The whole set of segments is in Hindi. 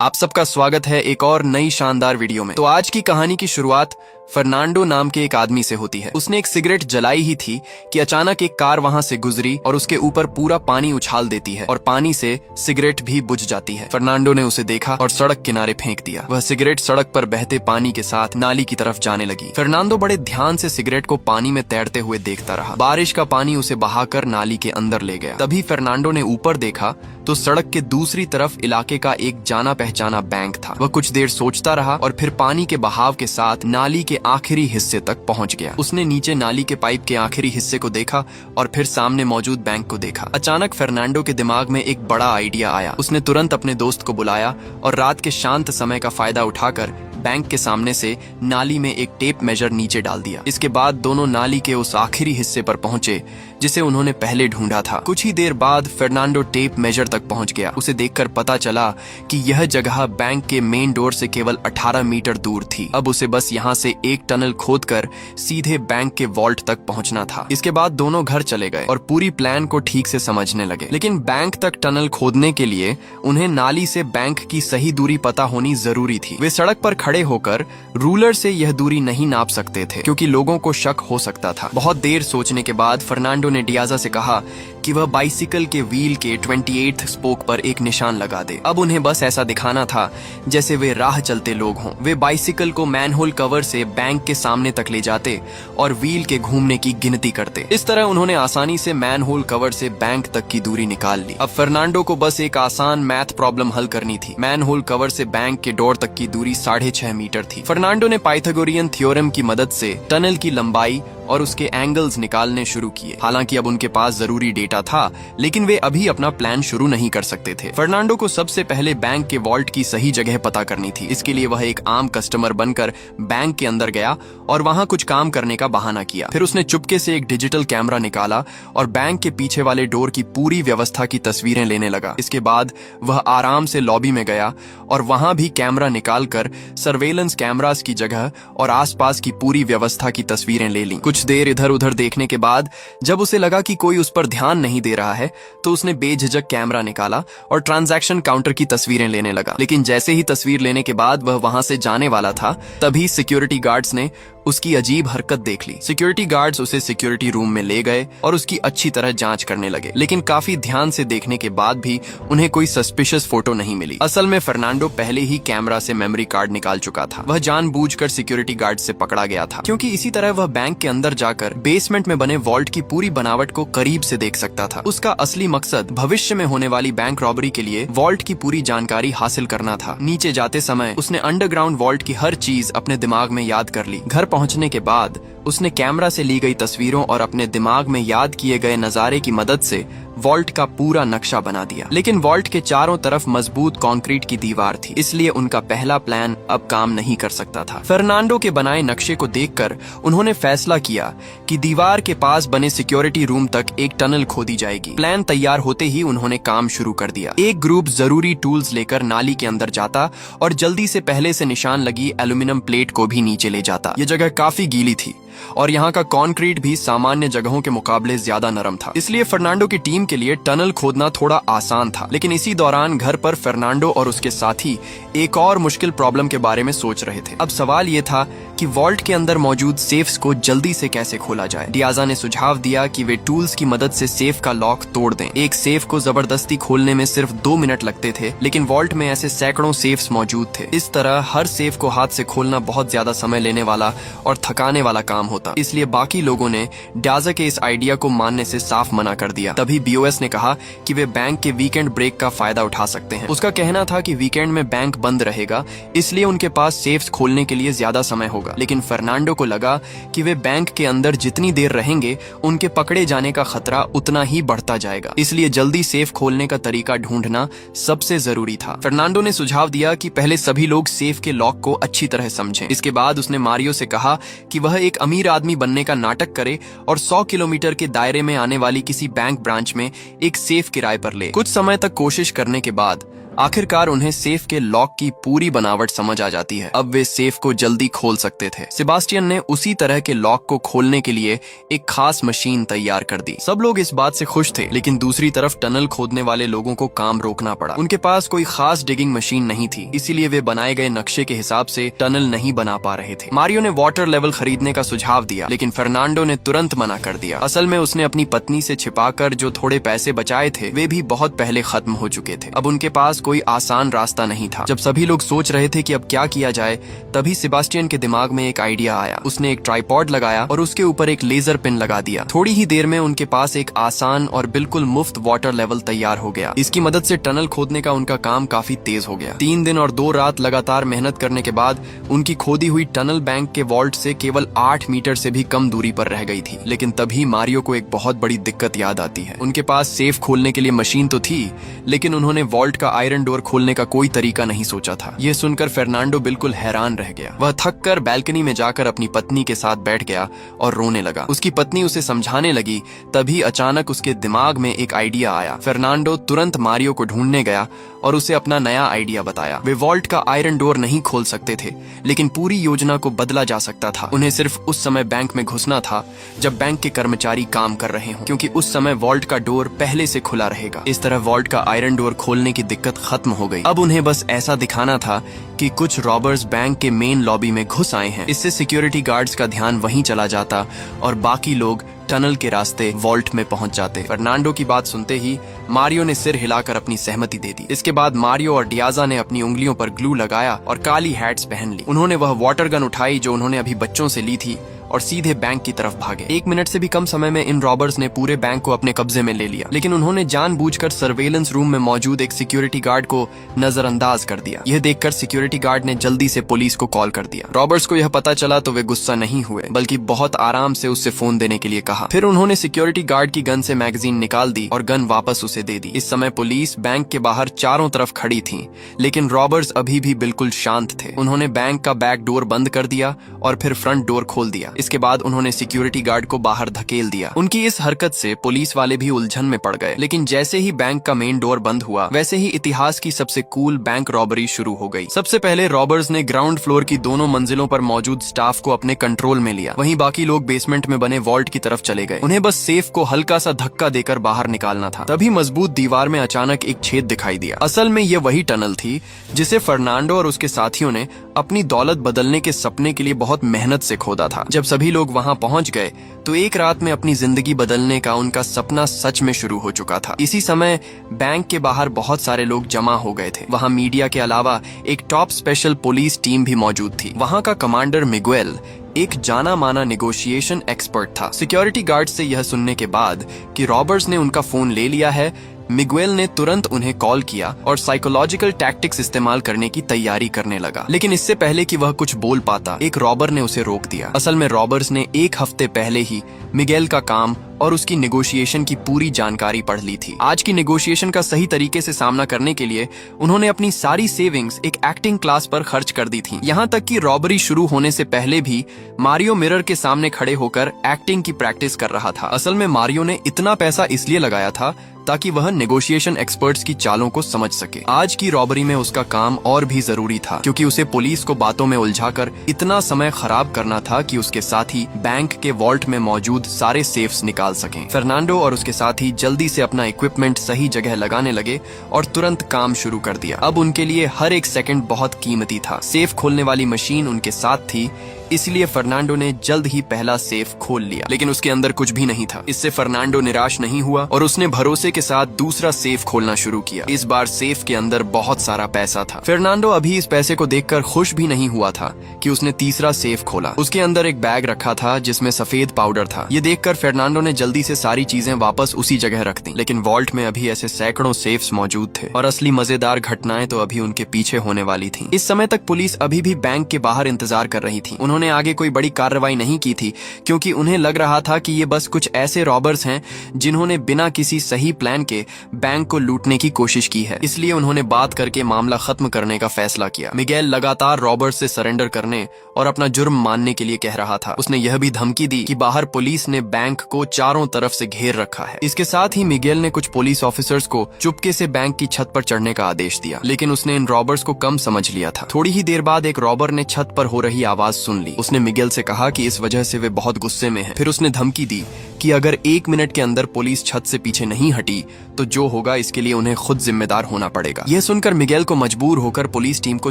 आप सबका स्वागत है एक और नई शानदार वीडियो में। तो आज की कहानी की शुरुआत फर्नांडो नाम के एक आदमी से होती है। उसने एक सिगरेट जलाई ही थी कि अचानक एक कार वहां से गुजरी और उसके ऊपर पूरा पानी उछाल देती है और पानी से सिगरेट भी बुझ जाती है। फर्नांडो ने उसे देखा और सड़क किनारे फेंक दिया। वह सिगरेट सड़क पर बहते पानी के साथ नाली की तरफ जाने लगी। फर्नांडो बड़े ध्यान से सिगरेट को पानी में तैरते हुए देखता रहा। बारिश का पानी उसे बहाकर नाली के अंदर ले गया। तभी फर्नांडो ने ऊपर देखा तो सड़क के दूसरी तरफ इलाके का एक जाना पहचाना बैंक था। वह कुछ देर सोचता रहा और फिर पानी के बहाव के साथ नाली के आखिरी हिस्से तक पहुंच गया। उसने नीचे नाली के पाइप के आखिरी हिस्से को देखा और फिर सामने मौजूद बैंक को देखा। अचानक फर्नांडो के दिमाग में एक बड़ा आइडिया आया। उसने तुरंत अपने दोस्त को बुलाया और रात के शांत समय का फायदा उठाकर बैंक के सामने से नाली में एक टेप मेजर नीचे डाल दिया। इसके बाद दोनों नाली के उस आखिरी हिस्से पर पहुंचे जिसे उन्होंने पहले ढूंढा था। कुछ ही देर बाद फर्नांडो टेप मेजर तक पहुंच गया। उसे देखकर पता चला कि यह जगह बैंक के मेन डोर से केवल 18 मीटर दूर थी। अब उसे बस यहाँ से एक टनल खोदकर सीधे बैंक के वॉल्ट तक पहुंचना था। इसके बाद दोनों घर चले गए और पूरी प्लान को ठीक से समझने लगे। लेकिन बैंक तक टनल खोदने के लिए उन्हें नाली से बैंक की सही दूरी पता होनी जरूरी थी। वे सड़क पर खड़े होकर रूलर से यह दूरी नहीं नाप सकते थे क्योंकि लोगों को शक हो सकता था। बहुत देर सोचने के बाद फर्नांडो ने डियाजा से कहा कि वह बाइसिकल के व्हील के 28th स्पोक पर एक निशान लगा दे। अब उन्हें बस ऐसा दिखाना था जैसे वे राह चलते लोग हों। वे बाइसिकल को मैनहोल कवर से बैंक के सामने तक ले जाते और व्हील के घूमने की गिनती करते। इस तरह उन्होंने आसानी से मैनहोल कवर से बैंक तक की दूरी निकाल ली। अब फर्नांडो को बस एक आसान मैथ प्रॉब्लम हल करनी थी। मैनहोल कवर से बैंक के डोर तक की दूरी 6.5 मीटर थी। फर्नांडो ने पाइथागोरियन थ्योरम की मदद से टनल की लंबाई और उसके एंगल्स निकालने शुरू किए। हालांकि अब उनके पास जरूरी डेटा था, लेकिन वे अभी अपना प्लान शुरू नहीं कर सकते थे। फर्नांडो को सबसे पहले बैंक के वॉल्ट की सही जगह पता करनी थी। इसके लिए वह एक आम कस्टमर बनकर बैंक के अंदर गया और वहां कुछ काम करने का बहाना किया। फिर उसने चुपके से एक डिजिटल कैमरा निकाला और बैंक के पीछे वाले डोर की पूरी व्यवस्था की तस्वीरें लेने लगा। इसके बाद वह आराम से लॉबी में गया और वहां भी कैमरा निकालकर सर्वेलेंस कैमरास की जगह और आसपास की पूरी व्यवस्था की तस्वीरें ले लीं। कुछ देर इधर उधर देखने के बाद जब उसे लगा कि कोई उस पर ध्यान नहीं दे रहा है तो उसने बेझिझक कैमरा निकाला और ट्रांजैक्शन काउंटर की तस्वीरें लेने लगा। लेकिन जैसे ही तस्वीर लेने के बाद वह वहां से जाने वाला था, तभी सिक्योरिटी गार्ड्स ने उसकी अजीब हरकत देख ली। सिक्योरिटी गार्ड्स उसे सिक्योरिटी रूम में ले गए और उसकी अच्छी तरह जांच करने लगे। लेकिन काफी ध्यान से देखने के बाद भी उन्हें कोई सस्पिशियस फोटो नहीं मिली। असल में फर्नांडो पहले ही कैमरा से मेमोरी कार्ड निकाल चुका था। वह जानबूझकर सिक्योरिटी गार्ड से पकड़ा गया था क्योंकि इसी तरह वह बैंक के अंदर जाकर बेसमेंट में बने वॉल्ट की पूरी बनावट को करीब से देख सकता था। उसका असली मकसद भविष्य में होने वाली बैंक रॉबरी के लिए वॉल्ट की पूरी जानकारी हासिल करना था। नीचे जाते समय उसने अंडरग्राउंड वॉल्ट की हर चीज अपने दिमाग में याद कर ली। घर पहुंचने के बाद उसने कैमरा से ली गई तस्वीरों और अपने दिमाग में याद किए गए नजारे की मदद से वॉल्ट का पूरा नक्शा बना दिया। लेकिन वॉल्ट के चारों तरफ मजबूत कंक्रीट की दीवार थी, इसलिए उनका पहला प्लान अब काम नहीं कर सकता था। फर्नांडो के बनाए नक्शे को देखकर उन्होंने फैसला किया कि दीवार के पास बने सिक्योरिटी रूम तक एक टनल खोदी जाएगी। प्लान तैयार होते ही उन्होंने काम शुरू कर दिया। एक ग्रुप जरूरी टूल्स लेकर नाली के अंदर जाता और जल्दी से पहले से निशान लगी एल्यूमिनियम प्लेट को भी नीचे ले जाता। ये जगह काफी गीली थी और यहाँ का कंक्रीट भी सामान्य जगहों के मुकाबले ज्यादा नरम था, इसलिए फर्नांडो की टीम के लिए टनल खोदना थोड़ा आसान था। लेकिन इसी दौरान घर पर फर्नांडो और उसके साथी एक और मुश्किल प्रॉब्लम के बारे में सोच रहे थे। अब सवाल ये था कि वॉल्ट के अंदर मौजूद सेफ्स को जल्दी से कैसे खोला जाए। डियाजा ने सुझाव दिया कि वे टूल्स की मदद से सेफ का लॉक तोड़ दें। एक सेफ को जबरदस्ती खोलने में सिर्फ 2 मिनट लगते थे, लेकिन वॉल्ट में ऐसे सैकड़ों सेफ्स मौजूद थे। इस तरह हर सेफ को हाथ से खोलना बहुत ज्यादा समय लेने वाला और थकाने वाला काम होता, इसलिए बाकी लोगों ने डियाजा के इस आइडिया को मानने से साफ मना कर दिया। तभी बीओएस ने कहा कि वे बैंक के वीकेंड ब्रेक का फायदा उठा सकते हैं। उसका कहना था कि वीकेंड में बैंक बंद रहेगा, इसलिए उनके पास सेफ्स खोलने के लिए ज्यादा समय होगा। लेकिन फर्नांडो को लगा कि वे बैंक के अंदर जितनी देर रहेंगे उनके पकड़े जाने का खतरा उतना ही बढ़ता जाएगा, इसलिए जल्दी सेफ खोलने का तरीका ढूंढना सबसे जरूरी था। फर्नांडो ने सुझाव दिया कि पहले सभी लोग सेफ के लॉक को अच्छी तरह समझें। इसके बाद उसने मारियो से कहा कि वह एक अमीर आदमी बनने का नाटक करे और 100 किलोमीटर के दायरे में आने वाली किसी बैंक ब्रांच में एक सेफ किराए पर ले। कुछ समय तक कोशिश करने के बाद आखिरकार उन्हें सेफ के लॉक की पूरी बनावट समझ आ जाती है। अब वे सेफ को जल्दी खोल सकते थे। सेबास्टियन ने उसी तरह के लॉक को खोलने के लिए एक खास मशीन तैयार कर दी। सब लोग इस बात से खुश थे, लेकिन दूसरी तरफ टनल खोदने वाले लोगों को काम रोकना पड़ा। उनके पास कोई खास डिगिंग मशीन नहीं थी, इसीलिए वे बनाए गए नक्शे के हिसाब से टनल नहीं बना पा रहे थे। मारियो ने वाटर लेवल खरीदने का सुझाव दिया, लेकिन फर्नांडो ने तुरंत मना कर दिया। असल में उसने अपनी पत्नी से छिपाकर जो थोड़े पैसे बचाए थे वे भी बहुत पहले खत्म हो चुके थे। अब उनके पास कोई आसान रास्ता नहीं था। जब सभी लोग सोच रहे थे कि अब क्या किया जाए, तभी सेबास्टियन के दिमाग में एक आइडिया आया। उसने एक ट्राइपॉड लगाया और उसके ऊपर एक लेजर पिन लगा दिया। थोड़ी ही देर में उनके पास एक आसान और बिल्कुल मुफ्त वाटर लेवल तैयार हो गया। इसकी मदद से टनल खोदने का उनका काम काफी तेज हो गया। 3 दिन और 2 रात लगातार मेहनत करने के बाद उनकी खोदी हुई टनल बैंक के वॉल्ट से केवल 8 मीटर से भी कम दूरी पर रह गई थी। लेकिन तभी मारियो को एक बहुत बड़ी दिक्कत याद आती है। उनके पास सेफ खोलने के लिए मशीन तो थी, लेकिन उन्होंने वॉल्ट का आयरन डोर खोलने का कोई तरीका नहीं सोचा था। यह सुनकर फर्नांडो बिल्कुल हैरान रह गया। वह थक कर बैल्कनी में जाकर अपनी पत्नी के साथ बैठ गया और रोने लगा। उसकी पत्नी उसे समझाने लगी, तभी अचानक उसके दिमाग में एक आइडिया आया। फर्नांडो तुरंत मारियो को ढूंढने गया और उसे अपना नया आइडिया बताया। वे वॉल्ट का आयरन डोर नहीं खोल सकते थे, लेकिन पूरी योजना को बदला जा सकता था। उन्हें सिर्फ उस समय बैंक में घुसना था जब बैंक के कर्मचारी काम कर रहे हों, क्योंकि उस समय वॉल्ट का डोर पहले से खुला रहेगा। इस तरह वॉल्ट का आयरन डोर खोलने की दिक्कत खत्म हो गई। अब उन्हें बस ऐसा दिखाना था कि कुछ रॉबर्स बैंक के मेन लॉबी में घुस आए हैं। इससे सिक्योरिटी गार्ड्स का ध्यान वहीं चला जाता और बाकी लोग टनल के रास्ते वॉल्ट में पहुंच जाते। फर्नांडो की बात सुनते ही मारियो ने सिर हिलाकर अपनी सहमति दे दी। इसके बाद मारियो और डियाजा ने अपनी उंगलियों पर ग्लू लगाया और काली हैट्स पहन ली। उन्होंने वह वाटर गन उठाई जो उन्होंने अभी बच्चों से ली थी और सीधे बैंक की तरफ भागे। 1 मिनट से भी कम समय में इन रॉबर्स ने पूरे बैंक को अपने कब्जे में ले लिया, लेकिन उन्होंने जानबूझकर सर्वेलेंस रूम में मौजूद एक सिक्योरिटी गार्ड को नजरअंदाज कर दिया। यह देखकर सिक्योरिटी गार्ड ने जल्दी से पुलिस को कॉल कर दिया। रॉबर्ट्स को यह पता चला तो वे गुस्सा नहीं हुए, बल्कि बहुत आराम से उससे फोन देने के लिए कहा। फिर उन्होंने सिक्योरिटी गार्ड की गन से मैगजीन निकाल दी और गन वापस उसे दे दी। इस समय पुलिस बैंक के बाहर चारों तरफ खड़ी थी, लेकिन रॉबर्ट्स अभी भी बिल्कुल शांत थे। उन्होंने बैंक का बैक डोर बंद कर दिया और फिर फ्रंट डोर खोल दिया। इसके बाद उन्होंने सिक्योरिटी गार्ड को बाहर धकेल दिया। उनकी इस हरकत से पुलिस वाले भी उलझन में पड़ गए, लेकिन जैसे ही बैंक का मेन डोर बंद हुआ, वैसे ही इतिहास की सबसे कूल बैंक रॉबरी शुरू हो गई। सबसे पहले रॉबर्स ने ग्राउंड फ्लोर की दोनों मंजिलों पर मौजूद स्टाफ को अपने कंट्रोल में लिया। वहीं बाकी लोग बेसमेंट में बने वॉल्ट की तरफ चले गए। उन्हें बस सेफ को हल्का सा धक्का देकर बाहर निकालना था। तभी मजबूत दीवार में अचानक एक छेद दिखाई दिया। असल में ये वही टनल थी जिसे फर्नांडो और उसके साथियों ने अपनी दौलत बदलने के सपने के लिए बहुत मेहनत से खोदा था। जब सभी लोग वहां पहुंच गए तो एक रात में अपनी जिंदगी बदलने का उनका सपना सच में शुरू हो चुका था। इसी समय बैंक के बाहर बहुत सारे लोग जमा हो गए थे। वहां मीडिया के अलावा एक टॉप स्पेशल पुलिस टीम भी मौजूद थी। वहां का कमांडर मिगुएल एक जाना माना नेगोशिएशन एक्सपर्ट था। सिक्योरिटी गार्ड से यह सुनने के बाद कि रॉबर्ट्स ने उनका फोन ले लिया है, मिगुएल ने तुरंत उन्हें कॉल किया और साइकोलॉजिकल टैक्टिक्स इस्तेमाल करने की तैयारी करने लगा। लेकिन इससे पहले कि वह कुछ बोल पाता, एक रॉबर ने उसे रोक दिया। असल में रॉबर्स ने 1 हफ्ते पहले ही मिगुएल का काम और उसकी नेगोशिएशन की पूरी जानकारी पढ़ ली थी। आज की नेगोशिएशन का सही तरीके से सामना करने के लिए उन्होंने अपनी सारी सेविंग्स एक एक्टिंग क्लास पर खर्च कर दी थी। यहाँ तक कि रॉबरी शुरू होने से पहले भी मारियो मिरर के सामने खड़े होकर एक्टिंग की प्रैक्टिस कर रहा था। असल में मारियो ने इतना पैसा इसलिए लगाया था ताकि वह नेगोशिएशन एक्सपर्ट्स की चालों को समझ सके। आज की रॉबरी में उसका काम और भी जरूरी था, क्योंकि उसे पुलिस को बातों में उलझाकर इतना समय खराब करना था कि उसके साथी बैंक के वॉल्ट में मौजूद सारे सेफ्स निकाल सकें। फर्नांडो और उसके साथी जल्दी से अपना इक्विपमेंट सही जगह लगाने लगे और तुरंत काम शुरू कर दिया। अब उनके लिए हर एक सेकंड बहुत कीमती था। सेफ खोलने वाली मशीन उनके साथ थी, इसलिए फर्नांडो ने जल्द ही पहला सेफ खोल लिया, लेकिन उसके अंदर कुछ भी नहीं था। इससे फर्नांडो निराश नहीं हुआ और उसने भरोसे के साथ दूसरा सेफ खोलना शुरू किया। इस बार सेफ के अंदर बहुत सारा पैसा था। फर्नांडो अभी इस पैसे को देखकर खुश भी नहीं हुआ था कि उसने तीसरा सेफ खोला। उसके अंदर एक बैग रखा था जिसमें सफेद पाउडर था। ये देखकर फर्नांडो ने जल्दी से सारी चीजें वापस उसी जगह रख दी। लेकिन वॉल्ट में अभी ऐसे सैकड़ों सेफ्स मौजूद थे और असली मजेदार घटनाएं तो अभी उनके पीछे होने वाली थी। इस समय तक पुलिस अभी भी बैंक के बाहर इंतजार कर रही थी। उन्होंने आगे कोई बड़ी कार्रवाई नहीं की थी, क्योंकि उन्हें लग रहा था कि ये बस कुछ ऐसे रॉबर्स हैं जिन्होंने बिना किसी सही प्लान के बैंक को लूटने की कोशिश की है। इसलिए उन्होंने बात करके मामला खत्म करने का फैसला किया। मिगेल लगातार रॉबर्स से सरेंडर करने और अपना जुर्म मानने के लिए कह रहा था। उसने यह भी धमकी दी कि बाहर पुलिस ने बैंक को चारों तरफ से घेर रखा है। इसके साथ ही मिगेल ने कुछ पुलिस ऑफिसर्स को चुपके से बैंक की छत पर चढ़ने का आदेश दिया, लेकिन उसने इन रॉबर्स को कम समझ लिया था। थोड़ी ही देर बाद एक रॉबर ने छत पर हो रही आवाज सुन ली। उसने मिगेल से कहा कि इस वजह से वे बहुत गुस्से में हैं। फिर उसने धमकी दी कि अगर 1 मिनट के अंदर पुलिस छत से पीछे नहीं हटी तो जो होगा इसके लिए उन्हें खुद जिम्मेदार होना पड़ेगा। यह सुनकर मिगेल को मजबूर होकर पुलिस टीम को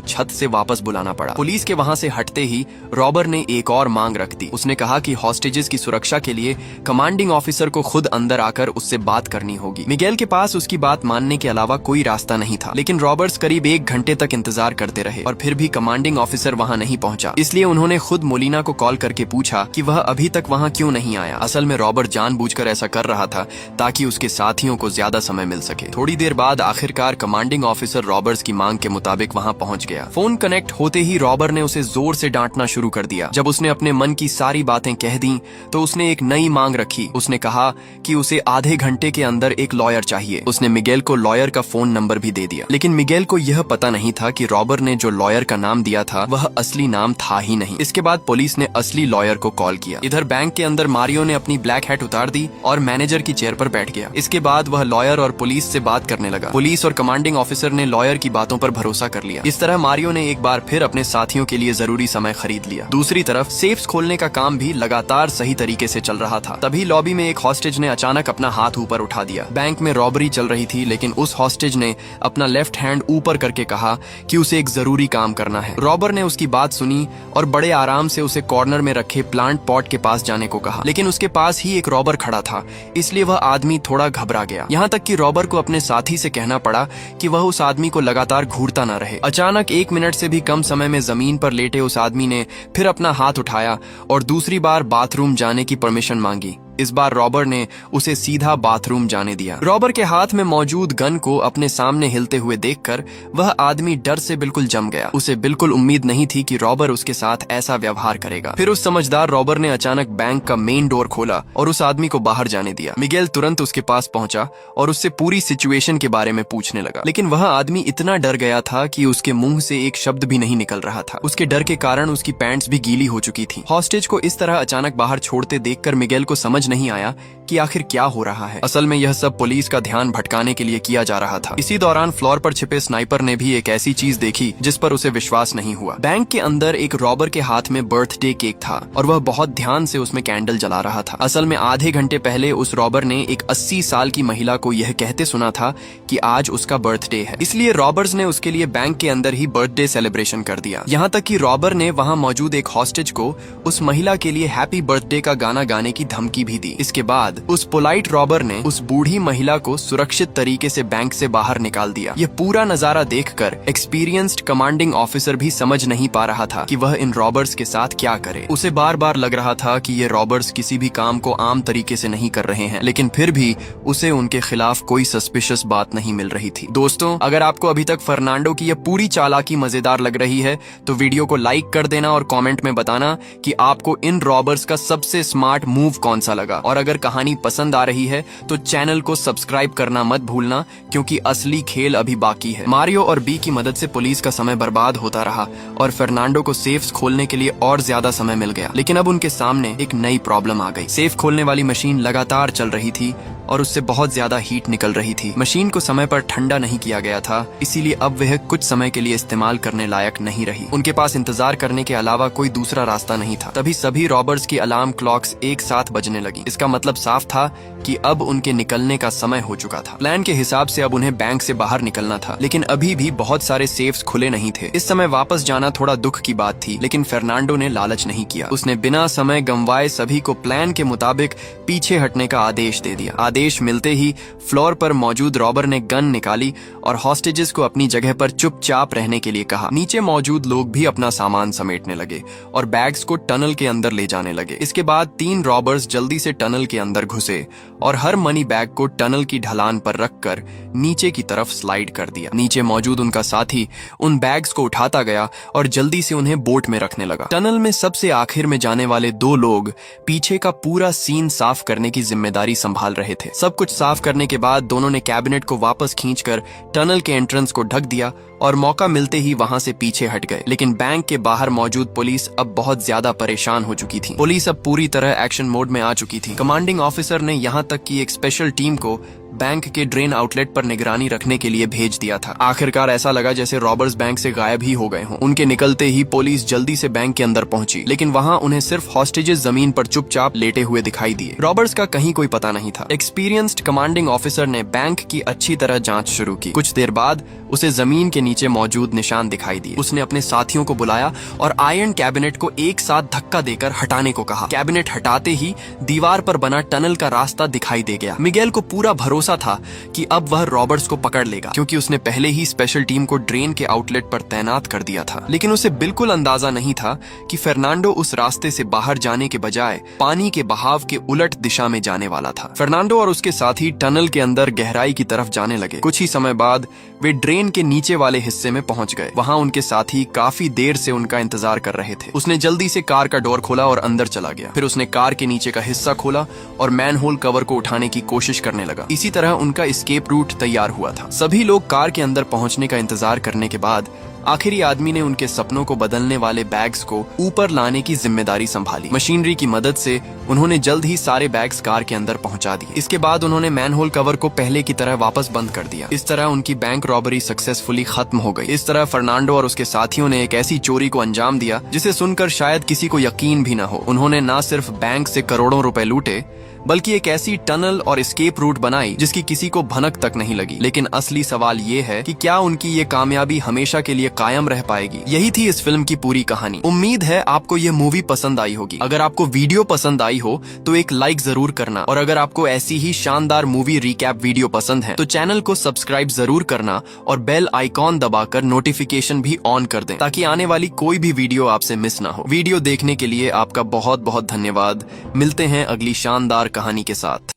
छत से वापस बुलाना पड़ा। पुलिस के वहां से हटते ही रॉबर ने एक और मांग रख दी। उसने कहा कि हॉस्टेजेस की सुरक्षा के लिए कमांडिंग ऑफिसर को खुद अंदर आकर उससे बात करनी होगी। मिगेल के पास उसकी बात मानने के अलावा कोई रास्ता नहीं था, लेकिन रॉबर्स करीब 1 घंटे तक इंतजार करते रहे और फिर भी कमांडिंग ऑफिसर वहां नहीं पहुंचा। इसलिए उन्होंने खुद मोलिना को कॉल करके पूछा कि वह अभी तक वहां क्यों नहीं आया। असल में रॉबर जानबूझकर ऐसा कर रहा था ताकि उसके साथियों को ज्यादा समय मिल सके। थोड़ी देर बाद आखिरकार कमांडिंग ऑफिसर रॉबर्स की मांग के मुताबिक वहां पहुंच गया। फोन कनेक्ट होते ही रॉबर ने उसे जोर से डांटना शुरू कर दिया। जब उसने अपने मन की सारी बातें कह दी तो उसने एक नई मांग रखी। उसने कहा कि उसे आधे घंटे के अंदर एक लॉयर चाहिए। उसने मिगेल को लॉयर का फोन नंबर भी दे दिया, लेकिन मिगेल को यह पता नहीं था कि रॉबर ने जो लॉयर का नाम दिया था वह असली नाम था ही नहीं। इसके बाद पुलिस ने असली लॉयर को कॉल किया। इधर बैंक के अंदर मारियो ने अपनी ब्लैक हैट उतार दी और मैनेजर की चेयर पर बैठ गया। इसके बाद वह लॉयर और पुलिस से बात करने लगा। पुलिस और कमांडिंग ऑफिसर ने लॉयर की बातों पर भरोसा कर लिया। इस तरह मारियो ने एक बार फिर अपने साथियों के लिए जरूरी समय खरीद लिया। दूसरी तरफ सेफ्स खोलने का काम भी लगातार सही तरीके से चल रहा था। तभी लॉबी में एक हॉस्टेज ने अचानक अपना हाथ ऊपर उठा दिया। बैंक में रॉबरी चल रही थी, लेकिन उस हॉस्टेज ने अपना लेफ्ट हैंड ऊपर करके कहा कि उसे एक जरूरी काम करना है। रॉबर ने उसकी बात सुनी और बड़े आराम से उसे कॉर्नर में रखे प्लांट पॉट के पास जाने को कहा, लेकिन उसके पास ही एक रॉबर खड़ा था, इसलिए वह आदमी थोड़ा घबरा गया। यहाँ तक कि रॉबर को अपने साथी से कहना पड़ा कि वह उस आदमी को लगातार घूरता न रहे। अचानक 1 मिनट से भी कम समय में जमीन पर लेटे उस आदमी ने फिर अपना हाथ उठाया और दूसरी बार बाथरूम जाने की परमिशन मांगी। इस बार रॉबर ने उसे सीधा बाथरूम जाने दिया। रॉबर के हाथ में मौजूद गन को अपने सामने हिलते हुए देखकर वह आदमी डर से बिल्कुल जम गया। उसे बिल्कुल उम्मीद नहीं थी कि रॉबर उसके साथ ऐसा व्यवहार करेगा। फिर उस समझदार रॉबर ने अचानक बैंक का मेन डोर खोला और उस आदमी को बाहर जाने दिया। मिगेल तुरंत उसके पास पहुंचा और उससे पूरी सिचुएशन के बारे में पूछने लगा, लेकिन वह आदमी इतना डर गया था कि उसके मुंह से एक शब्द भी नहीं निकल रहा था। उसके डर के कारण उसकी पैंट्स भी गीली हो चुकी थी। हॉस्टेज को इस तरह अचानक बाहर छोड़ते देखकर मिगेल को समझ नहीं आया कि आखिर क्या हो रहा है। असल में यह सब पुलिस का ध्यान भटकाने के लिए किया जा रहा था। इसी दौरान फ्लोर पर छिपे स्नाइपर ने भी एक ऐसी चीज देखी जिस पर उसे विश्वास नहीं हुआ। बैंक के अंदर एक रॉबर के हाथ में बर्थडे केक था और वह बहुत ध्यान से उसमें कैंडल जला रहा था। असल में आधे घंटे पहले उस रॉबर ने एक 80 साल की महिला को यह कहते सुना था कि आज उसका बर्थडे है, इसलिए रॉबर्स ने उसके लिए बैंक के अंदर ही बर्थडे सेलिब्रेशन कर दिया। यहाँ तक कि रॉबर ने वहाँ मौजूद एक हॉस्टेज को उस महिला के लिए हैप्पी बर्थडे का गाना गाने की धमकी भी दी। इसके बाद उस पोलाइट रॉबर ने उस बूढ़ी महिला को सुरक्षित तरीके से बैंक से बाहर निकाल दिया। यह पूरा नजारा देखकर एक्सपीरियंस्ड कमांडिंग ऑफिसर भी समझ नहीं पा रहा था कि वह इन रॉबर्स के साथ क्या करे। उसे बार बार लग रहा था कि ये रॉबर्स किसी भी काम को आम तरीके से नहीं कर रहे हैं, लेकिन फिर भी उसे उनके खिलाफ कोई सस्पिशियस बात नहीं मिल रही थी। दोस्तों, अगर आपको अभी तक फर्नांडो की यह पूरी चालाकी मजेदार लग रही है तो वीडियो को लाइक कर देना और कमेंट में बताना कि आपको इन रॉबर्स का सबसे स्मार्ट मूव कौन सा लगा। और अगर कहानी पसंद आ रही है तो चैनल को सब्सक्राइब करना मत भूलना, क्योंकि असली खेल अभी बाकी है। मारियो और बी की मदद से पुलिस का समय बर्बाद होता रहा और फर्नांडो को सेफ्स खोलने के लिए और ज्यादा समय मिल गया। लेकिन अब उनके सामने एक नई प्रॉब्लम आ गई। सेफ खोलने वाली मशीन लगातार चल रही थी और उससे बहुत ज्यादा हीट निकल रही थी। मशीन को समय पर ठंडा नहीं किया गया था, इसीलिए अब वह कुछ समय के लिए इस्तेमाल करने लायक नहीं रही। उनके पास इंतजार करने के अलावा कोई दूसरा रास्ता नहीं था। तभी सभी रॉबर्स की अलार्म क्लॉक्स एक साथ बजने लगी। इसका मतलब साफ था कि अब उनके निकलने का समय हो चुका था। प्लान के हिसाब से अब उन्हें बैंक से बाहर निकलना था, लेकिन अभी भी बहुत सारे सेफ्स खुले नहीं थे। इस समय वापस जाना थोड़ा दुख की बात थी, लेकिन फर्नांडो ने लालच नहीं किया। उसने बिना समय गंवाए सभी को प्लान के मुताबिक पीछे हटने का आदेश दे दिया। आदेश मिलते ही फ्लोर पर मौजूद रॉबर ने गन निकाली और हॉस्टेजेस को अपनी जगह पर चुपचाप रहने के लिए कहा। नीचे मौजूद लोग भी अपना सामान समेटने लगे और बैग्स को टनल के अंदर ले जाने लगे। इसके बाद 3 रॉबर्स जल्दी से टनल के अंदर घुसे और हर मनी बैग को टनल की ढलान पर रखकर नीचे की तरफ स्लाइड कर दिया। नीचे मौजूद उनका साथी उन बैग्स को उठाता गया और जल्दी से उन्हें बोट में रखने लगा। टनल में सबसे आखिर में जाने वाले 2 लोग पीछे का पूरा सीन साफ करने की जिम्मेदारी संभाल रहे थे। सब कुछ साफ करने के बाद दोनों ने कैबिनेट को वापस खींचकर टनल के एंट्रेंस को ढक दिया और मौका मिलते ही वहां से पीछे हट गए। लेकिन बैंक के बाहर मौजूद पुलिस अब बहुत ज्यादा परेशान हो चुकी थी। पुलिस अब पूरी तरह एक्शन मोड में आ चुकी थी। कमांडिंग ऑफिसर ने यहाँ तक कि एक स्पेशल टीम को बैंक के ड्रेन आउटलेट पर निगरानी रखने के लिए भेज दिया था। आखिरकार ऐसा लगा जैसे रॉबर्स बैंक से गायब ही हो गए हों। उनके निकलते ही पुलिस जल्दी से बैंक के अंदर पहुंची, लेकिन वहां उन्हें सिर्फ हॉस्टेजेस जमीन पर चुपचाप लेटे हुए दिखाई दिए। रॉबर्ट्स का कहीं कोई पता नहीं था। एक्सपीरियंस्ड कमांडिंग ऑफिसर ने बैंक की अच्छी तरह जांच शुरू की। कुछ देर बाद उसे जमीन के नीचे मौजूद निशान दिखाई दिए। उसने अपने साथियों को बुलाया और आयरन कैबिनेट को एक साथ धक्का देकर हटाने को कहा। कैबिनेट हटाते ही दीवार पर बना टनल का रास्ता दिखाई दे गया। मिगेल को पूरा भरोसा था कि अब वह रॉबर्ट्स को पकड़ लेगा, क्योंकि उसने पहले ही स्पेशल टीम को ड्रेन के आउटलेट पर तैनात कर दिया था। लेकिन उसे बिल्कुल अंदाजा नहीं था कि फर्नांडो उस रास्ते से बाहर जाने के बजाय पानी के बहाव के उलट दिशा में जाने वाला था। फर्नांडो और उसके साथी टनल के अंदर गहराई की तरफ जाने लगे। कुछ ही समय बाद वे ड्रेन के नीचे वाले हिस्से में पहुंच गए। वहां उनके साथी काफी देर से उनका इंतजार कर रहे थे। उसने जल्दी से कार का डोर खोला और अंदर चला गया। फिर उसने कार के नीचे का हिस्सा खोला और मैनहोल कवर को उठाने की कोशिश करने लगा। इसी तरह उनका एस्केप रूट तैयार हुआ था। सभी लोग कार के अंदर पहुंचने का इंतजार करने के बाद आखिरी आदमी ने उनके सपनों को बदलने वाले बैग्स को ऊपर लाने की जिम्मेदारी संभाली। मशीनरी की मदद से उन्होंने जल्द ही सारे बैग्स कार के अंदर पहुंचा दिए। इसके बाद उन्होंने मैनहोल कवर को पहले की तरह वापस बंद कर दिया। इस तरह उनकी बैंक रॉबरी सक्सेसफुली खत्म हो गई। इस तरह फर्नांडो और उसके साथियों ने एक ऐसी चोरी को अंजाम दिया जिसे सुनकर शायद किसी को यकीन भी न हो। उन्होंने न सिर्फ बैंक से करोड़ों रुपए लूटे, बल्कि एक ऐसी टनल और एस्केप रूट बनाई जिसकी किसी को भनक तक नहीं लगी। लेकिन असली सवाल ये है कि क्या उनकी ये कामयाबी हमेशा के लिए कायम रह पाएगी? यही थी इस फिल्म की पूरी कहानी। उम्मीद है आपको ये मूवी पसंद आई होगी। अगर आपको वीडियो पसंद आई हो तो एक लाइक जरूर करना, और अगर आपको ऐसी ही शानदार मूवी रिकैप वीडियो पसंद है तो चैनल को सब्सक्राइब जरूर करना और बेल आइकॉन दबाकर नोटिफिकेशन भी ऑन कर दें, ताकि आने वाली कोई भी वीडियो आपसे मिस ना हो। वीडियो देखने के लिए आपका बहुत बहुत धन्यवाद। मिलते हैं अगली शानदार कहानी के साथ।